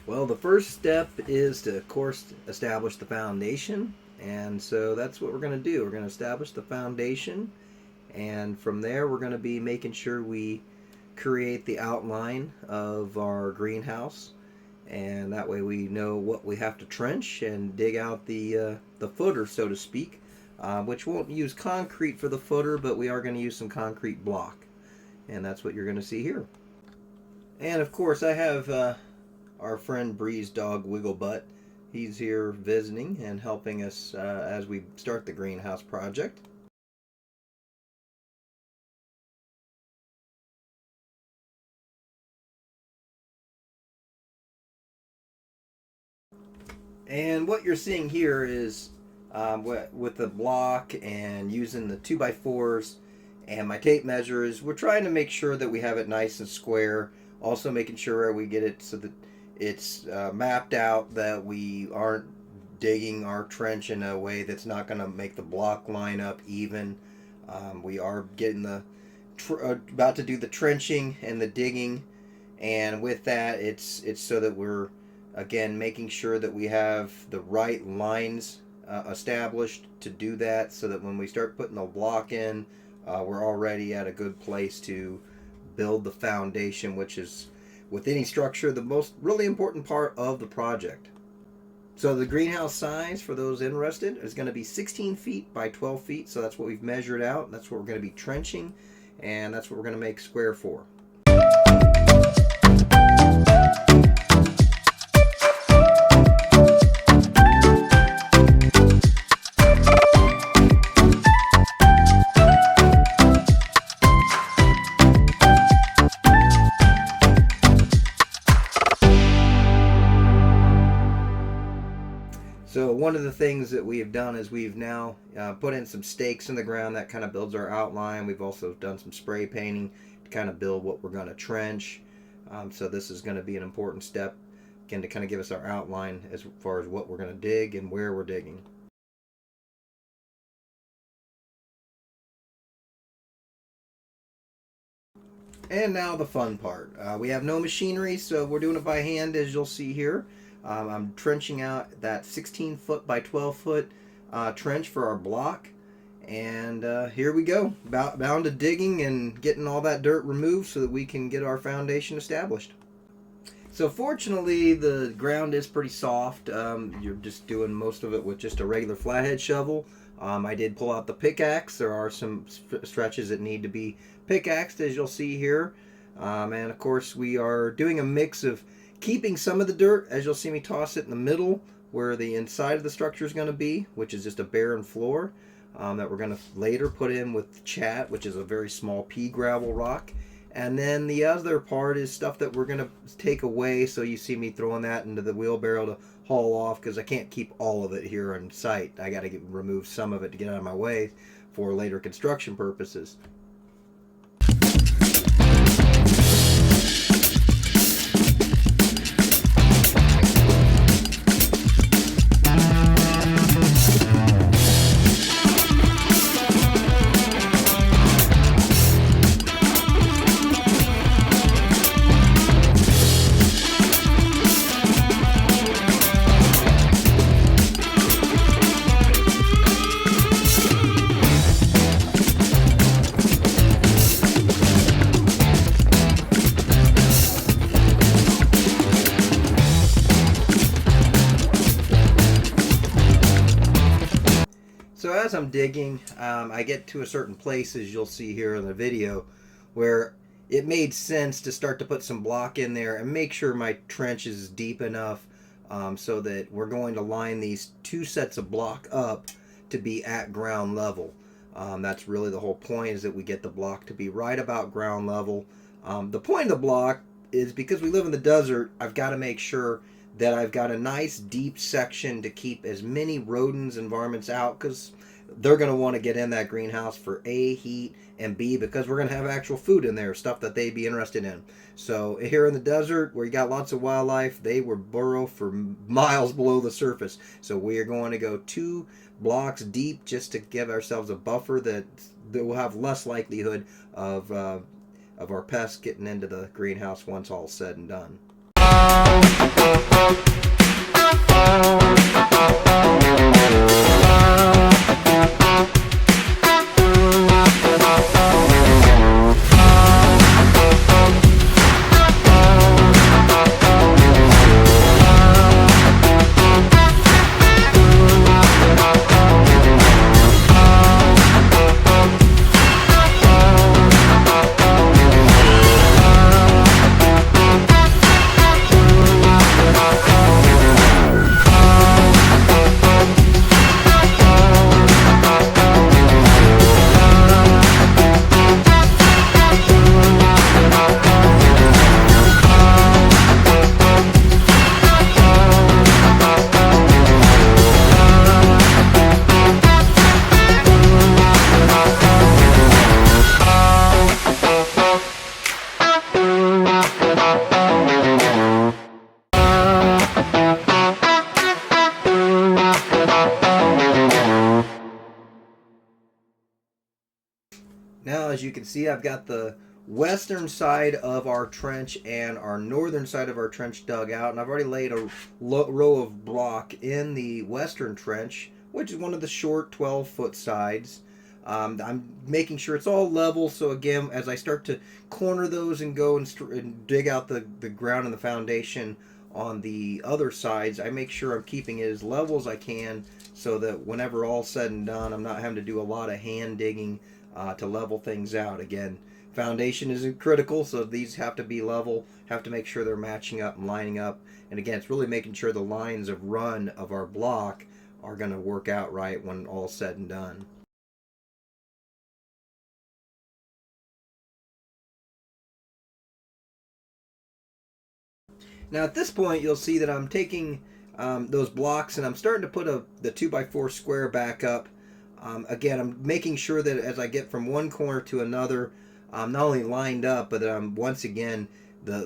Well, the first step is to, of course, establish the foundation. And so that's what we're going to do. We're going to establish the foundation. And from there, we're going to be making sure we create the outline of our greenhouse. And that way we know what we have to trench and dig out the footer, so to speak, which won't use concrete for the footer, but we are going to use some concrete block. And that's what you're going to see here. And of course, I have our friend Bree's dog Wigglebutt. He's here visiting and helping us as we start the greenhouse project. And what you're seeing here is with the block and using the 2x4s and my tape measures, we're trying to make sure that we have it nice and square. Also making sure we get it so that it's mapped out, that we aren't digging our trench in a way that's not going to make the block line up even. We are getting about to do the trenching and the digging, and with that, it's so that we're again making sure that we have the right lines established to do that, so that when we start putting the block in, we're already at a good place to build the foundation, which is, with any structure, the most really important part of the project. So the greenhouse size, for those interested, is going to be 16 feet by 12 feet. So that's what we've measured out. That's what we're going to be trenching, and that's what we're going to make square for. So one of the things that we have done is we've now put in some stakes in the ground that kind of builds our outline. We've also done some spray painting to kind of build what we're going to trench. So this is going to be an important step, again, to kind of give us our outline as far as what we're going to dig and where we're digging. And now the fun part. We have no machinery, so we're doing it by hand, as you'll see here. I'm trenching out that 16 foot by 12 foot trench for our block. And here we go, bound to digging and getting all that dirt removed so that we can get our foundation established. So fortunately, the ground is pretty soft. You're just doing most of it with just a regular flathead shovel. I did pull out the pickaxe. There are some stretches that need to be pickaxed, as you'll see here. And of course, we are doing a mix of keeping some of the dirt, as you'll see me toss it in the middle where the inside of the structure is going to be, which is just a barren floor that we're going to later put in with chat, which is a very small pea gravel rock. And then the other part is stuff that we're going to take away, so you see me throwing that into the wheelbarrow to haul off, because I can't keep all of it here on site. I got to remove some of it to get out of my way for later construction purposes. So as I'm digging, I get to a certain place, as you'll see here in the video, where it made sense to start to put some block in there and make sure my trench is deep enough so that we're going to line these two sets of block up to be at ground level. That's really the whole point, is that we get the block to be right about ground level. The point of the block is, because we live in the desert, I've got to make sure that I've got a nice deep section to keep as many rodents and varmints out, because they're going to want to get in that greenhouse for A, heat, and B, because we're going to have actual food in there, stuff that they'd be interested in. So here in the desert, where you got lots of wildlife, they would burrow for miles below the surface. So we are going to go 2 blocks deep just to give ourselves a buffer that will have less likelihood of our pests getting into the greenhouse once all said and done. as you can see, I've got the western side of our trench and our northern side of our trench dug out, and I've already laid a row of block in the western trench, which is one of the short 12-foot sides. I'm making sure it's all level, so again, as I start to corner those and go and dig out the ground and the foundation on the other sides, I make sure I'm keeping it as level as I can, so that whenever all said and done, I'm not having to do a lot of hand digging to level things out. Again, foundation isn't critical, so these have to be level, have to make sure they're matching up and lining up. And again, it's really making sure the lines of run of our block are going to work out right when all's said and done. Now at this point, you'll see that I'm taking those blocks and I'm starting to put the 2x4 square back up. Again, I'm making sure that as I get from one corner to another, I'm not only lined up, but that I'm once again,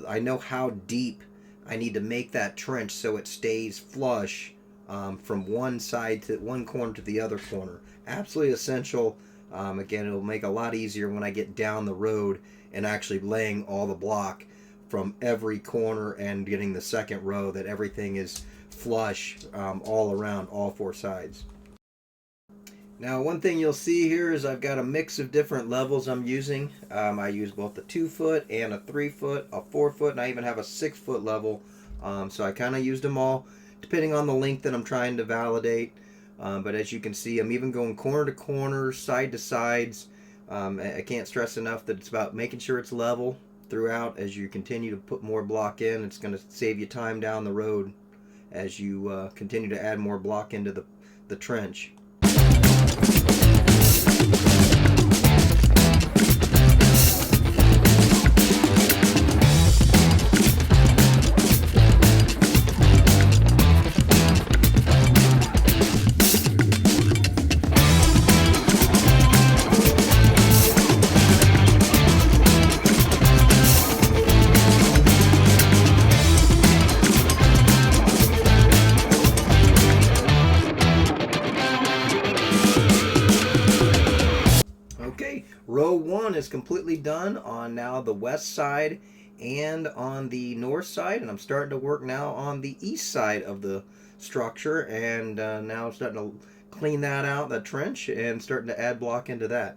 I know how deep I need to make that trench so it stays flush from one side to one corner to the other corner. Absolutely essential. Again, it'll make it a lot easier when I get down the road and actually laying all the block from every corner and getting the second row, that everything is flush all around all four sides. Now, one thing you'll see here is I've got a mix of different levels I'm using. I use both a 2-foot and a 3-foot, a 4-foot, and I even have a 6-foot level. So I kind of used them all depending on the length that I'm trying to validate. But as you can see, I'm even going corner to corner, side to sides. I can't stress enough that it's about making sure it's level throughout. As you continue to put more block in, it's going to save you time down the road as you continue to add more block into the trench. Row 1 is completely done on now the west side and on the north side, and I'm starting to work now on the east side of the structure, and now I'm starting to clean that out, the trench, and starting to add block into that.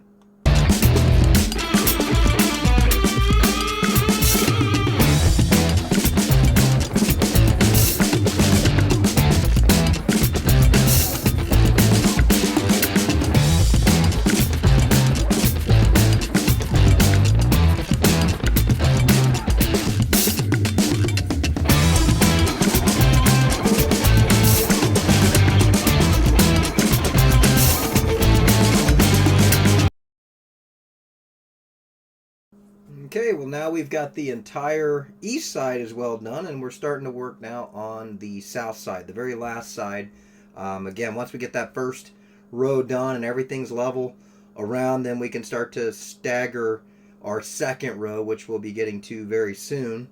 Okay, well now we've got the entire east side as well done, and we're starting to work now on the south side, the very last side. Again, once we get that first row done and everything's level around, then we can start to stagger our second row, which we'll be getting to very soon.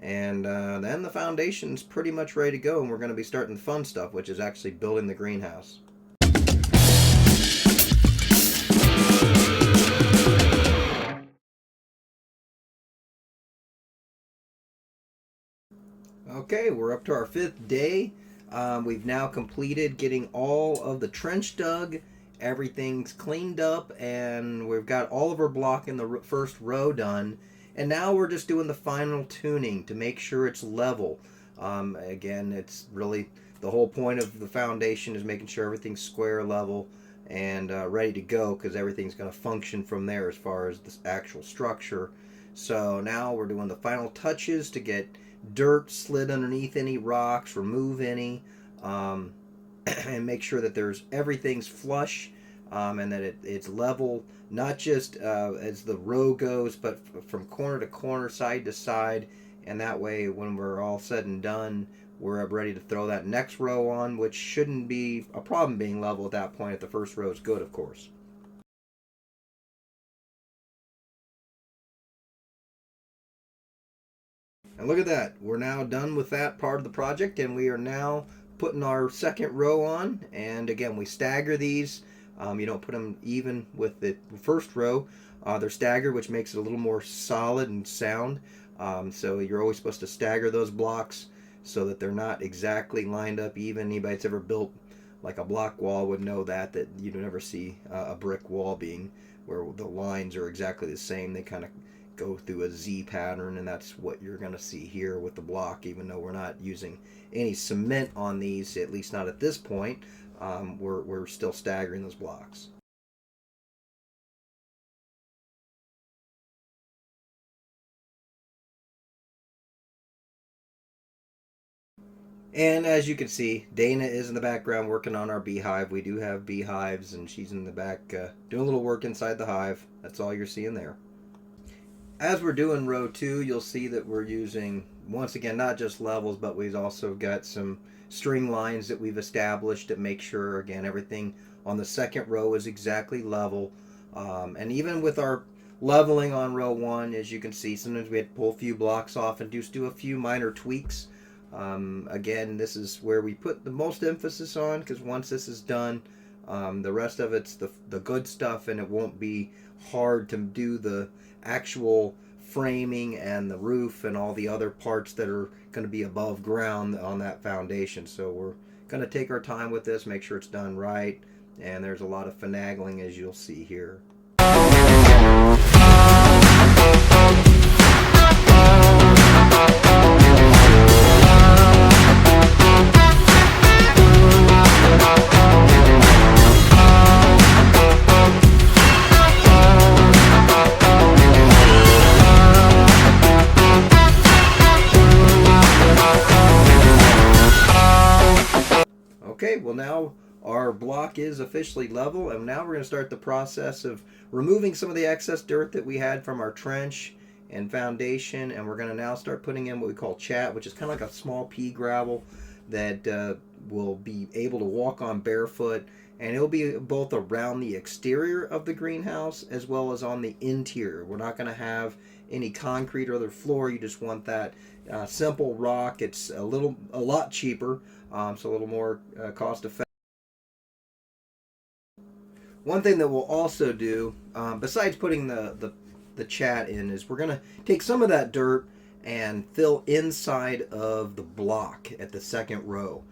And then the foundation's pretty much ready to go, and we're going to be starting the fun stuff, which is actually building the greenhouse. Okay, we're up to our 5th day. We've now completed getting all of the trench dug. Everything's cleaned up, and we've got all of our block in the first row done. And now we're just doing the final tuning to make sure it's level. Again, it's really the whole point of the foundation is making sure everything's square, level, and ready to go, because everything's going to function from there as far as the actual structure. So now we're doing the final touches to get dirt slid underneath any rocks, remove any, and make sure that everything's flush, and that it's level, not just as the row goes, but from corner to corner, side to side. And that way, when we're all said and done, we're ready to throw that next row on, which shouldn't be a problem being level at that point if the first row is good, of course. And look at that, we're now done with that part of the project, and we are now putting our second row on. And again, we stagger these. You don't put them even with the first row. They're staggered, which makes it a little more solid and sound. So you're always supposed to stagger those blocks so that they're not exactly lined up even. Anybody that's ever built like a block wall would know that you never see a brick wall being where the lines are exactly the same. They kind of go through a Z pattern, and that's what you're going to see here with the block. Even though we're not using any cement on these, at least not at this point, we're still staggering those blocks. And as you can see, Dana is in the background working on our beehive. We do have beehives, and she's in the back doing a little work inside the hive. That's all you're seeing there. As we're doing row 2, you'll see that we're using, once again, not just levels, but we've also got some string lines that we've established to make sure, again, everything on the second row is exactly level. And even with our leveling on row 1, as you can see, sometimes we had to pull a few blocks off and just do a few minor tweaks. Again, this is where we put the most emphasis on, because once this is done, the rest of it's the good stuff, and it won't be hard to do the actual framing and the roof and all the other parts that are going to be above ground on that foundation. So we're going to take our time with this, make sure it's done right, and there's a lot of finagling, as you'll see here. Okay, well now our block is officially level, and now we're going to start the process of removing some of the excess dirt that we had from our trench and foundation, and we're going to now start putting in what we call chat, which is kind of like a small pea gravel that will be able to walk on barefoot, and it'll be both around the exterior of the greenhouse as well as on the interior. We're not going to have any concrete or other floor. You just want that simple rock. It's a lot cheaper, so a little more cost effective. One thing that we'll also do, besides putting the chat in, is we're going to take some of that dirt and fill inside of the block at the second row.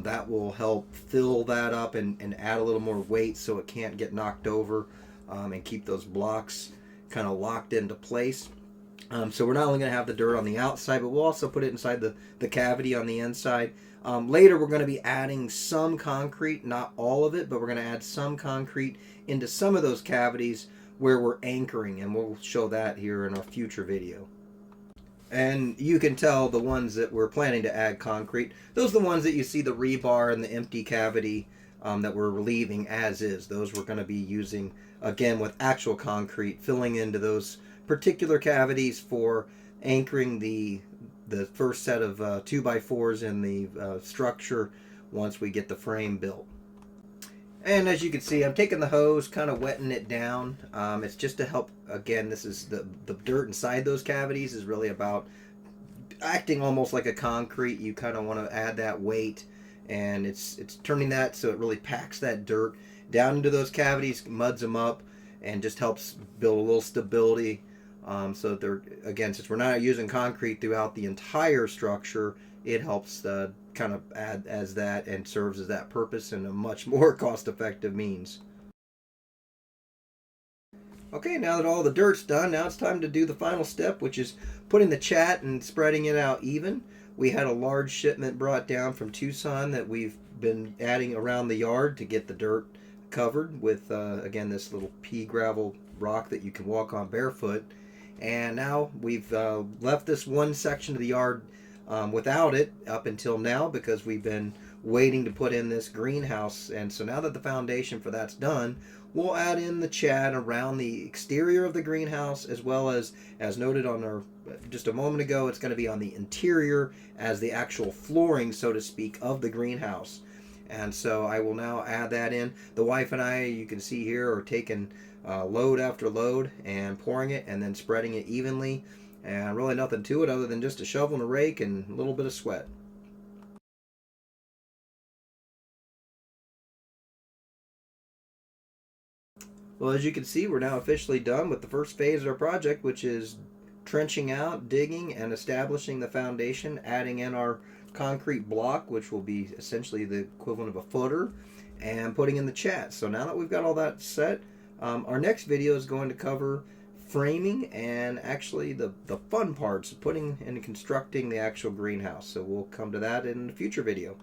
That will help fill that up and add a little more weight so it can't get knocked over, and keep those blocks kind of locked into place. So we're not only going to have the dirt on the outside, but we'll also put it inside the cavity on the inside. Later, we're going to be adding some concrete, not all of it, but we're going to add some concrete into some of those cavities where we're anchoring, and we'll show that here in a future video. And you can tell the ones that we're planning to add concrete, those are the ones that you see the rebar and the empty cavity that we're leaving as is. Those we're going to be using, again, with actual concrete, filling into those particular cavities for anchoring the first set of 2x4s in the structure once we get the frame built. And as you can see, I'm taking the hose, kind of wetting it down. It's just to help, again, this is the dirt inside those cavities is really about acting almost like a concrete. You kind of want to add that weight, and it's turning that so it really packs that dirt down into those cavities, muds them up, and just helps build a little stability. So that they're, again, since we're not using concrete throughout the entire structure, it helps kind of add as that and serves as that purpose in a much more cost-effective means. Okay, now that all the dirt's done, now it's time to do the final step, which is putting the chat and spreading it out even. We had a large shipment brought down from Tucson that we've been adding around the yard to get the dirt covered with, again, this little pea gravel rock that you can walk on barefoot. And now we've left this one section of the yard without it up until now because we've been waiting to put in this greenhouse. And so now that the foundation for that's done, we'll add in the chat around the exterior of the greenhouse, as well as noted on our just a moment ago, it's going to be on the interior as the actual flooring, so to speak, of the greenhouse. And so I will now add that in. The wife and I, you can see here, are taking load after load and pouring it and then spreading it evenly, and really nothing to it other than just a shovel and a rake and a little bit of sweat. Well, as you can see, we're now officially done with the first phase of our project, which is trenching out, digging, and establishing the foundation, adding in our concrete block, which will be essentially the equivalent of a footer, and putting in the chat. So now that we've got all that set, our next video is going to cover framing and actually the fun parts of putting and constructing the actual greenhouse. So we'll come to that in a future video.